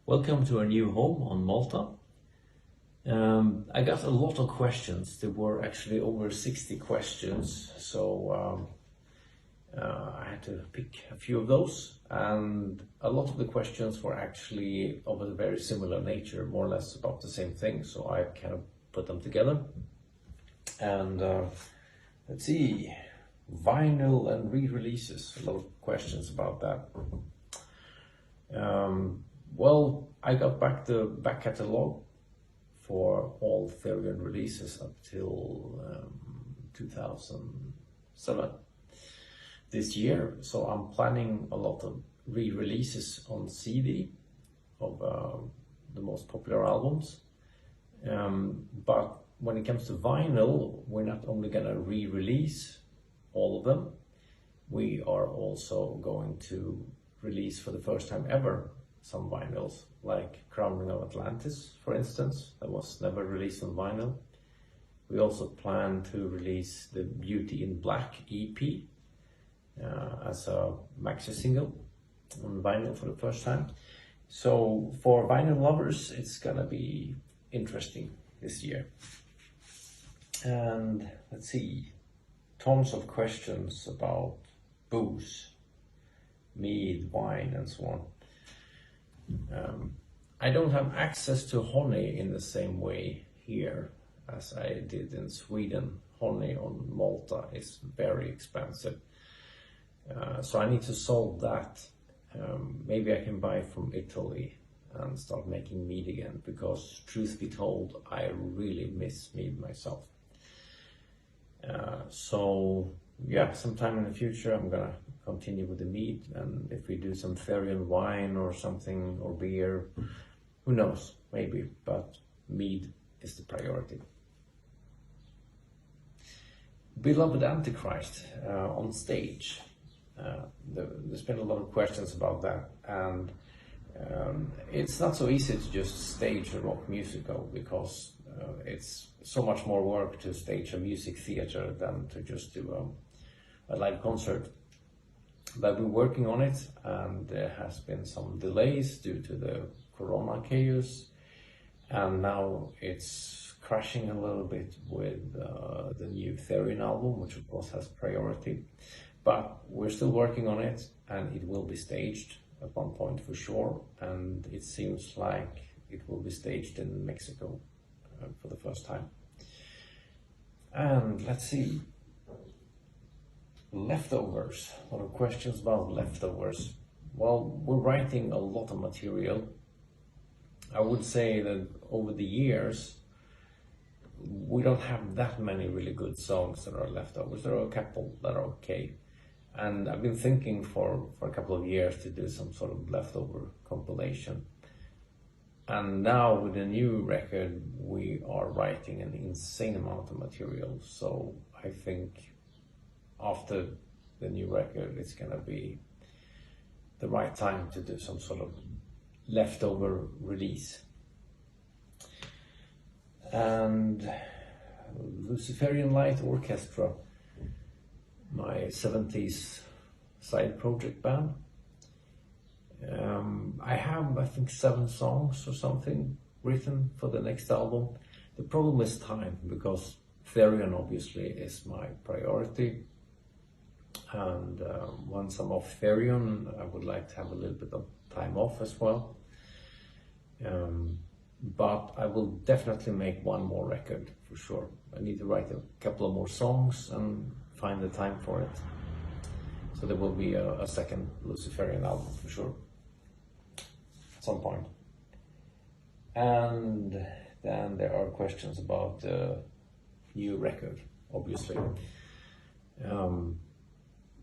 Welcome to our new home on Malta. I got a lot of questions. There were actually over 60 questions, so I had to pick a few of those, and a lot of the questions were actually of a very similar nature, more or less about the same thing, so I kind of put them together. And let's see, vinyl and re-releases, a lot of questions about that. Well, I got back the back catalog for all Therion releases up till 2007 this year. So I'm planning a lot of re-releases on CD of the most popular albums. But when it comes to vinyl, we're not only gonna re-release all of them, we are also going to release for the first time ever some vinyls, like Crowning of Atlantis, for instance, that was never released on vinyl. We also plan to release the Beauty in Black EP as a maxi single on vinyl for the first time. So for vinyl lovers, it's gonna be interesting this year. And let's see, tons of questions about booze, mead, wine, and so on. I don't have access to honey in the same way here as I did in Sweden. Honey on Malta is very expensive, so I need to solve that. Maybe I can buy from Italy and start making mead again, because truth be told, I really miss mead myself. So yeah, sometime in the future I'm gonna continue with the mead, and if we do some Therion wine or something, or beer, who knows, maybe, but mead is the priority. Beloved Antichrist on stage. There's been a lot of questions about that, and it's not so easy to just stage a rock musical, because it's so much more work to stage a music theater than to just do a live concert. But we're working on it, and there has been some delays due to the corona chaos, and now it's crashing a little bit with the new Therion album, which of course has priority. But we're still working on it, and it will be staged at one point for sure, and it seems like it will be staged in Mexico for the first time. And let's see, leftovers, a lot of questions about leftovers. Well, we're writing a lot of material. I would say that over the years, we don't have that many really good songs that are leftovers. There are a couple that are okay. And I've been thinking for a couple of years to do some sort of leftover compilation. And now with the new record, we are writing an insane amount of material. So I think after the new record, it's gonna be the right time to do some sort of leftover release. And Luciferian Light Orchestra, my 70s side project band. I have, I think, 7 songs or something written for the next album. The problem is time, because Therion obviously is my priority. And once I'm off Therion, I would like to have a little bit of time off as well. But I will definitely make one more record for sure. I need to write a couple of more songs and find the time for it. So there will be a second Luciferian album for sure at some point. And then there are questions about the new record, obviously.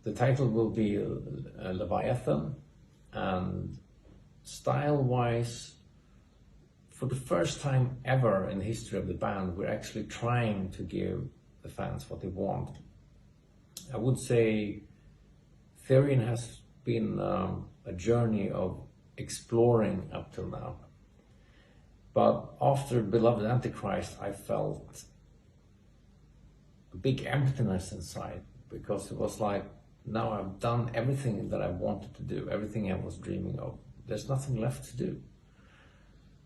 The title will be Leviathan, and style-wise, for the first time ever in the history of the band, we're actually trying to give the fans what they want. I would say Therion has been a journey of exploring up till now. But after Beloved Antichrist, I felt a big emptiness inside, because it was like, now I've done everything that I wanted to do, everything I was dreaming of. There's nothing left to do.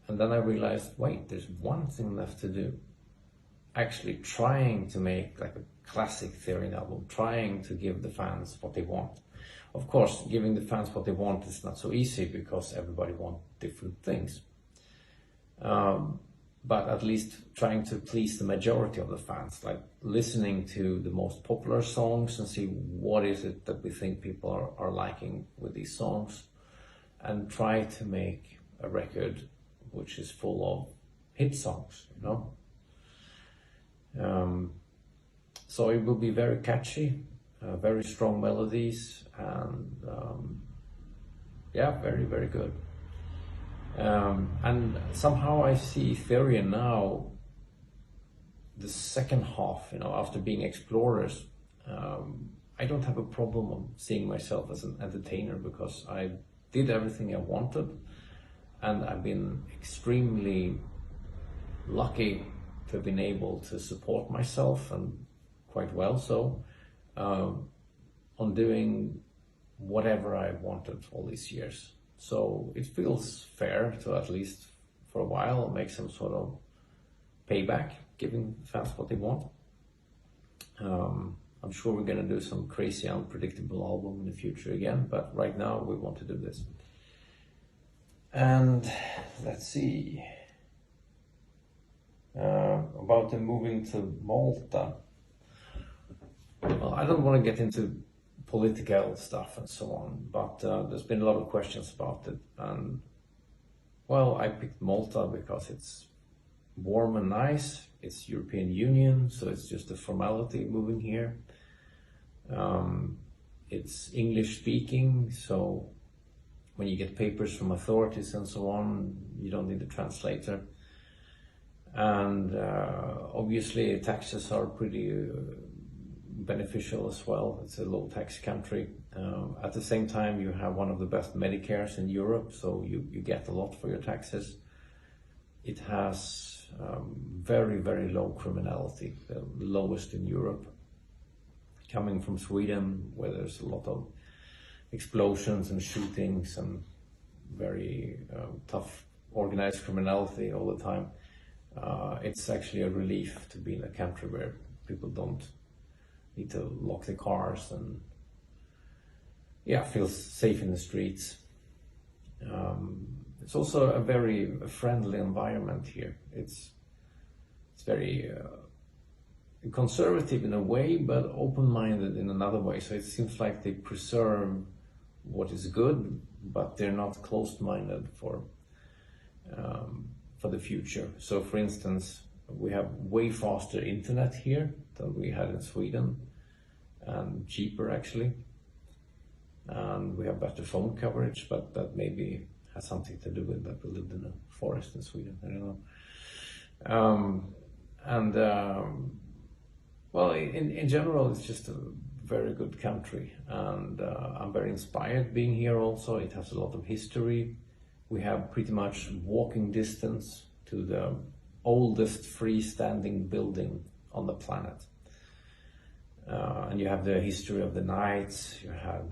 And then I realized, wait, there's one thing left to do. Actually trying to make like a classic Therion album, trying to give the fans what they want. Of course, giving the fans what they want is not so easy because everybody wants different things. But at least trying to please the majority of the fans, like listening to the most popular songs and see what is it that we think people are liking with these songs, and try to make a record which is full of hit songs, you know. So it will be very catchy, very strong melodies, and yeah, very, very good. And somehow I see Therion now, the second half, you know, after being explorers, I don't have a problem of seeing myself as an entertainer, because I did everything I wanted, and I've been extremely lucky to have been able to support myself, and quite well so, on doing whatever I wanted all these years. So it feels fair to, at least for a while, make some sort of payback, giving fans what they want. I'm sure we're gonna do some crazy, unpredictable album in the future again, but right now we want to do this. And let's see, about the moving to Malta. Well, I don't want to get into political stuff and so on, but there's been a lot of questions about it. And well, I picked Malta because it's warm and nice. It's European Union, so it's just a formality moving here. It's English speaking, so when you get papers from authorities and so on, you don't need a translator. And obviously taxes are pretty beneficial as well. It's a low tax country. At the same time, you have one of the best Medicares in Europe, so you get a lot for your taxes. It has very, very low criminality, the lowest in Europe. Coming from Sweden, where there's a lot of explosions and shootings and very tough organized criminality all the time, it's actually a relief to be in a country where people don't need to lock the cars and feel safe in the streets. It's also a very friendly environment here. It's very conservative in a way, but open-minded in another way. So it seems like they preserve what is good, but they're not closed-minded for the future. So for instance, we have way faster internet here than we had in Sweden, and cheaper actually. And we have better phone coverage, but that maybe has something to do with that we lived in a forest in Sweden, I don't know. Well, in general, it's just a very good country, and I'm very inspired being here also. It has a lot of history. We have pretty much walking distance to the oldest freestanding building on the planet. And you have the history of the knights. You had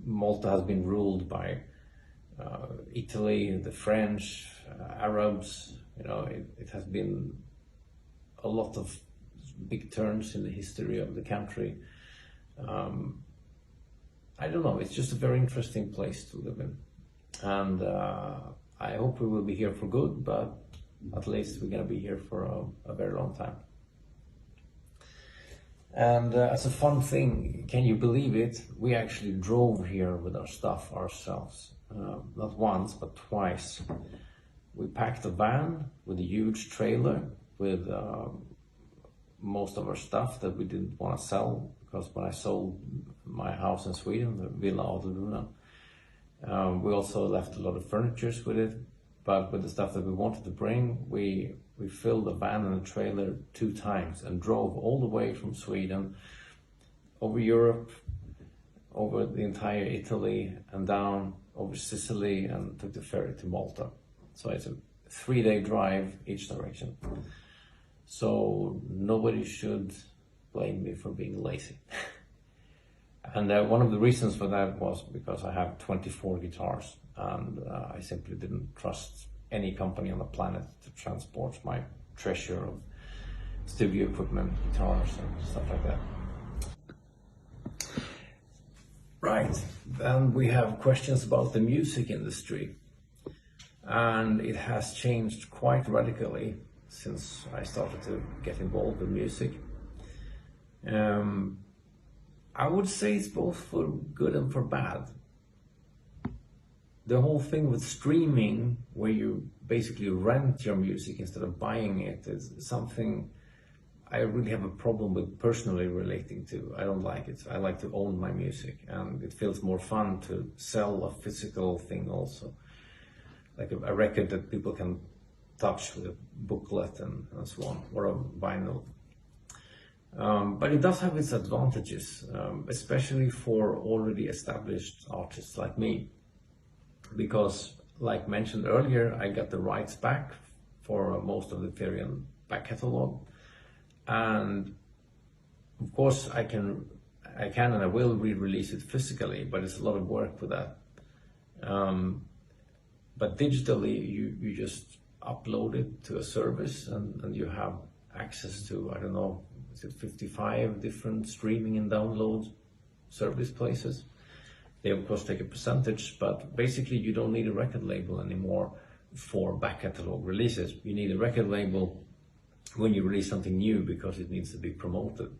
Malta has been ruled by Italy, the French, Arabs. You know, it has been a lot of big turns in the history of the country. I don't know, it's just a very interesting place to live in. And I hope we will be here for good, but at least we're gonna be here for a very long time. And as a fun thing, can you believe it? We actually drove here with our stuff ourselves. Not once, but twice. We packed a van with a huge trailer with most of our stuff that we didn't want to sell, because when I sold my house in Sweden, the Villa Adelruna, we also left a lot of furniture with it. But with the stuff that we wanted to bring, we filled the van and the trailer 2 times and drove all the way from Sweden over Europe, over the entire Italy, and down over Sicily, and took the ferry to Malta. So it's a 3-day drive each direction. So nobody should blame me for being lazy. And one of the reasons for that was because I have 24 guitars, and I simply didn't trust any company on the planet to transport my treasure of studio equipment, guitars and stuff like that. Right, then we have questions about the music industry, and it has changed quite radically since I started to get involved with music. I would say it's both for good and for bad. The whole thing with streaming, where you basically rent your music instead of buying it, is something I really have a problem with personally relating to. I don't like it. I like to own my music, and it feels more fun to sell a physical thing also. Like a record that people can touch with a booklet and so on, or a vinyl. But it does have its advantages, especially for already established artists like me. Because, like mentioned earlier, I got the rights back for most of the Therion back catalog. And of course I can and I will re-release it physically, but it's a lot of work with that. But digitally, you just upload it to a service, and you have access to, I don't know, is it 55 different streaming and download service places. They of course take a percentage, but basically you don't need a record label anymore for back catalog releases. You need a record label when you release something new because it needs to be promoted.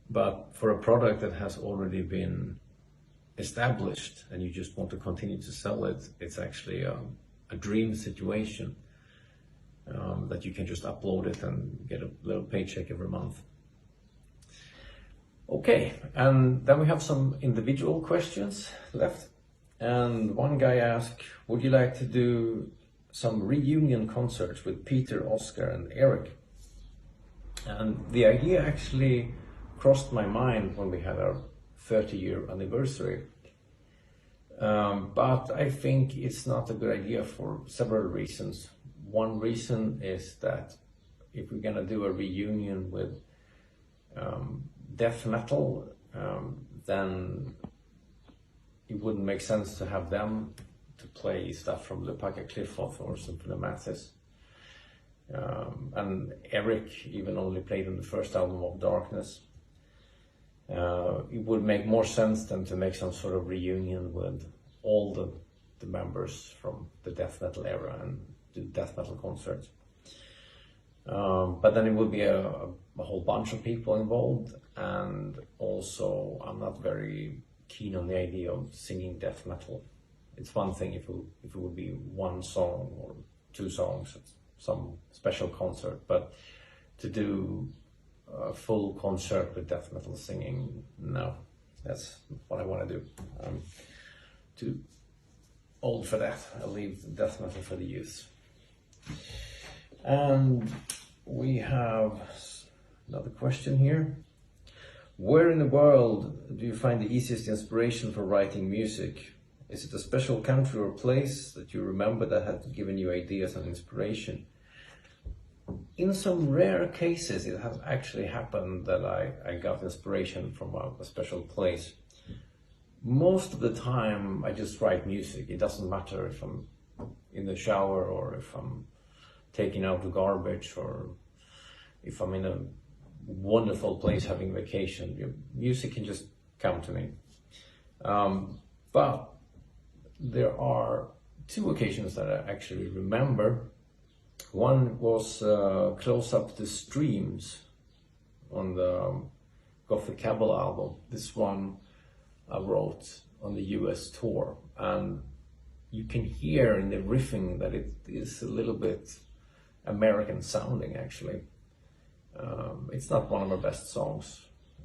But for a product that has already been established and you just want to continue to sell it, it's actually a dream situation, that you can just upload it and get a little paycheck every month. Okay, and then we have some individual questions left. And one guy asked, would you like to do some reunion concerts with Peter, Oscar and Eric? And the idea actually crossed my mind when we had our 30-year anniversary. But I think it's not a good idea for several reasons. One reason is that if we're gonna do a reunion with death metal, then it wouldn't make sense to have them to play stuff from Lepaka Cliffoth or Symphony Mathis. And Eric even only played on the first album of Darkness. It would make more sense than to make some sort of reunion with all the members from the death metal era and do death metal concerts. But then it would be a whole bunch of people involved, and also I'm not very keen on the idea of singing death metal. It's one thing if it would be one song or two songs at some special concert, but to do a full concert with death metal singing, no, that's what I want to do. I'm too old for that. I'll leave death metal for the youth. And we have another question here. Where in the world do you find the easiest inspiration for writing music? Is it a special country or place that you remember that had given you ideas and inspiration? In some rare cases, it has actually happened that I got inspiration from a special place. Most of the time, I just write music. It doesn't matter if I'm in the shower or if I'm taking out the garbage or if I'm in a wonderful place having vacation. Music can just come to me. But there are two occasions that I actually remember. One was Close Up the Streams on the Gothic Cabal album. This one I wrote on the US tour, and you can hear in the riffing that it is a little bit American sounding actually. It's not one of our best songs,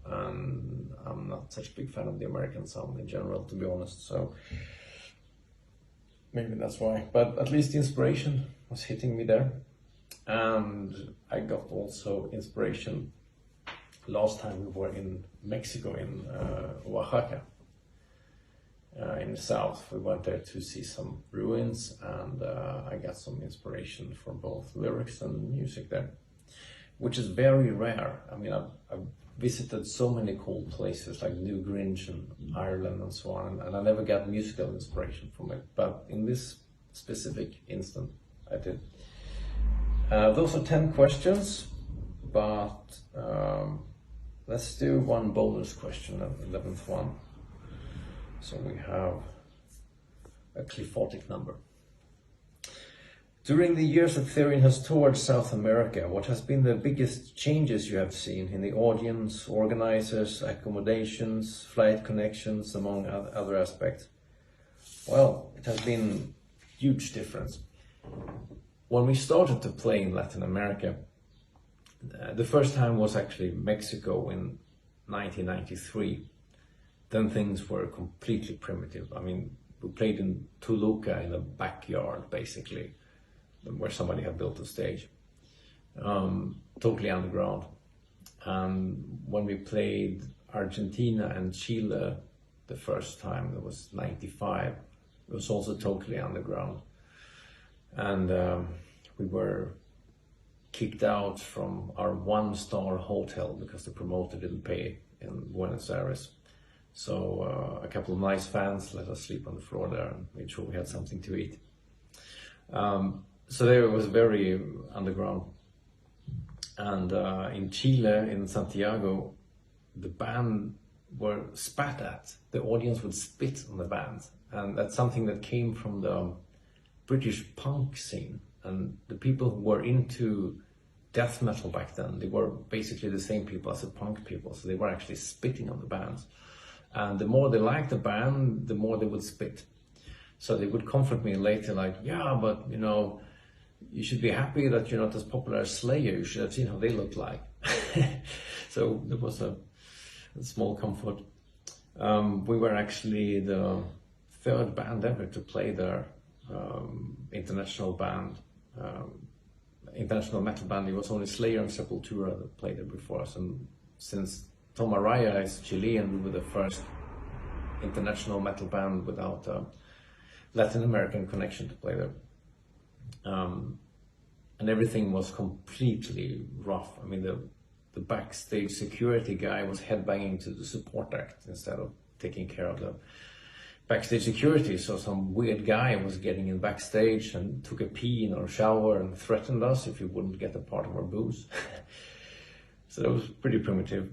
and I'm not such a big fan of the American sound in general, to be honest, so maybe that's why. But at least the inspiration was hitting me there. And I got also inspiration last time we were in Mexico, in Oaxaca, in the south. We went there to see some ruins, and I got some inspiration from both lyrics and music there, which is very rare. I mean, I've visited so many cool places like New Grinch and Ireland and so on, and I never got musical inspiration from it. But in this specific instant, I did. Those are 10 questions, but let's do one bonus question, an 11th one. So we have a Cliffotic number. During the years that Therion has toured South America, what has been the biggest changes you have seen in the audience, organizers, accommodations, flight connections, among other aspects? Well, it has been a huge difference. When we started to play in Latin America, the first time was actually Mexico in 1993. Then things were completely primitive. I mean, we played in Toluca in a backyard, basically, where somebody had built a stage, totally underground. And when we played Argentina and Chile the first time, it was 95, it was also totally underground. And we were kicked out from our one-star hotel because the promoter didn't pay in Buenos Aires. So a couple of nice fans let us sleep on the floor there and made sure we had something to eat. So there it was very underground. And in Chile, in Santiago, the band were spat at. The audience would spit on the band. And that's something that came from the British punk scene. And the people who were into death metal back then, they were basically the same people as the punk people. So they were actually spitting on the bands. And the more they liked the band, the more they would spit. So they would comfort me later, like, yeah, but you know, you should be happy that you're not as popular as Slayer. You should have seen how they looked like. So there was a small comfort. We were actually the third band ever to play there. International metal band. It was only Slayer and Sepultura that played there before us. And since Tom Araya is Chilean, we were the first international metal band without a Latin American connection to play there. And everything was completely rough. I mean, the backstage security guy was headbanging to the support act instead of taking care of the backstage security. So some weird guy was getting in backstage and took a pee in our shower and threatened us if he wouldn't get a part of our booze. So that was pretty primitive.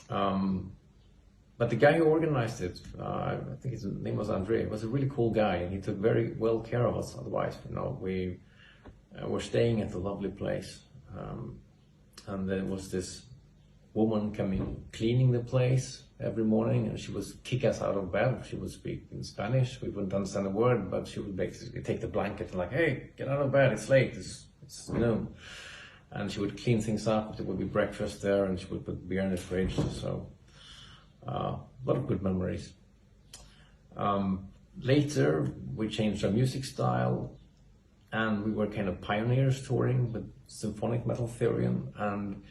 But the guy who organized it, I think his name was Andre, was a really cool guy, and he took very well care of us. Otherwise, you know, we were staying at a lovely place, and there was this woman coming cleaning the place every morning, and she would kick us out of bed. She would speak in Spanish. We wouldn't understand a word, but she would basically take the blanket and like, hey, get out of bed, it's late, it's noon. And she would clean things up. There would be breakfast there, and she would put beer in the fridge. So a lot of good memories. Later, we changed our music style, and we were kind of pioneers touring with symphonic metal Therion, and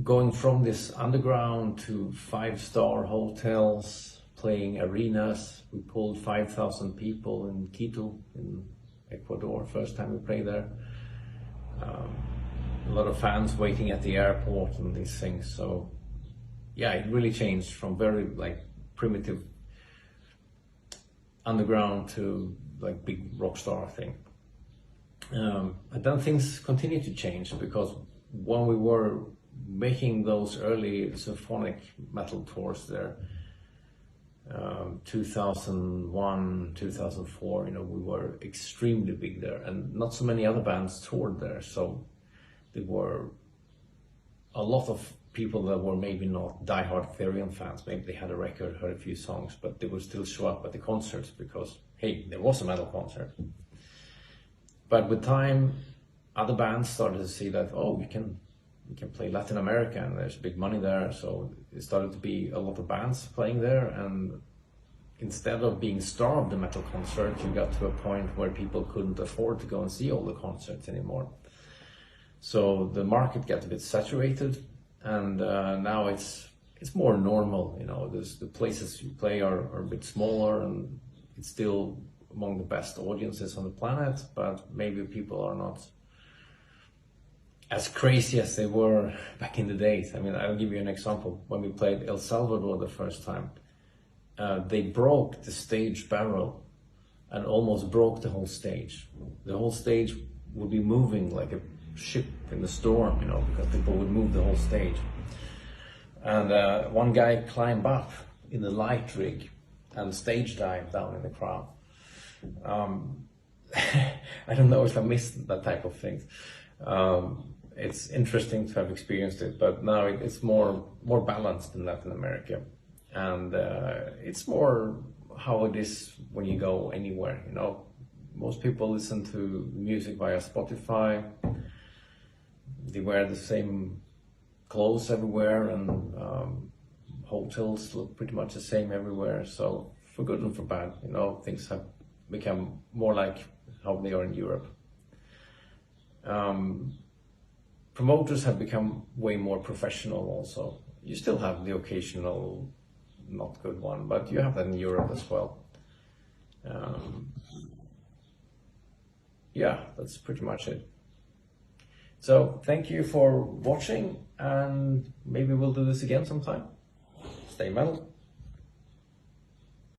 going from this underground to 5-star hotels, playing arenas. We pulled 5,000 people in Quito in Ecuador, first time we played there. A lot of fans waiting at the airport and these things. So yeah, it really changed from very like primitive underground to like big rock star thing. But then things continued to change, because when we were making those early symphonic metal tours there, 2001, 2004, you know, we were extremely big there, and not so many other bands toured there. So there were a lot of people that were maybe not diehard Therion fans. Maybe they had a record, heard a few songs, but they would still show up at the concerts because, hey, there was a metal concert. But with time, other bands started to see that, oh, we can play Latin America and there's big money there. So it started to be a lot of bands playing there, and instead of being starved the metal concert, you got to a point where people couldn't afford to go and see all the concerts anymore. So the market got a bit saturated, and now it's more normal. You know, the places you play are a bit smaller, and it's still among the best audiences on the planet, but maybe people are not as crazy as they were back in the days. I mean, I'll give you an example. When we played El Salvador the first time, they broke the stage barrel and almost broke the whole stage. The whole stage would be moving like a ship in the storm, you know, because people would move the whole stage. And one guy climbed up in the light rig and stage dived down in the crowd. I don't know if I missed that type of thing. It's interesting to have experienced it, but now it's more balanced in Latin America, and it's more how it is when you go anywhere. You know, most people listen to music via Spotify. They wear the same clothes everywhere, and hotels look pretty much the same everywhere. So for good and for bad, you know, things have become more like how they are in Europe. Promoters have become way more professional also. You still have the occasional not good one, but you have that in Europe as well. Yeah, that's pretty much it. So thank you for watching, and maybe we'll do this again sometime. Stay metal.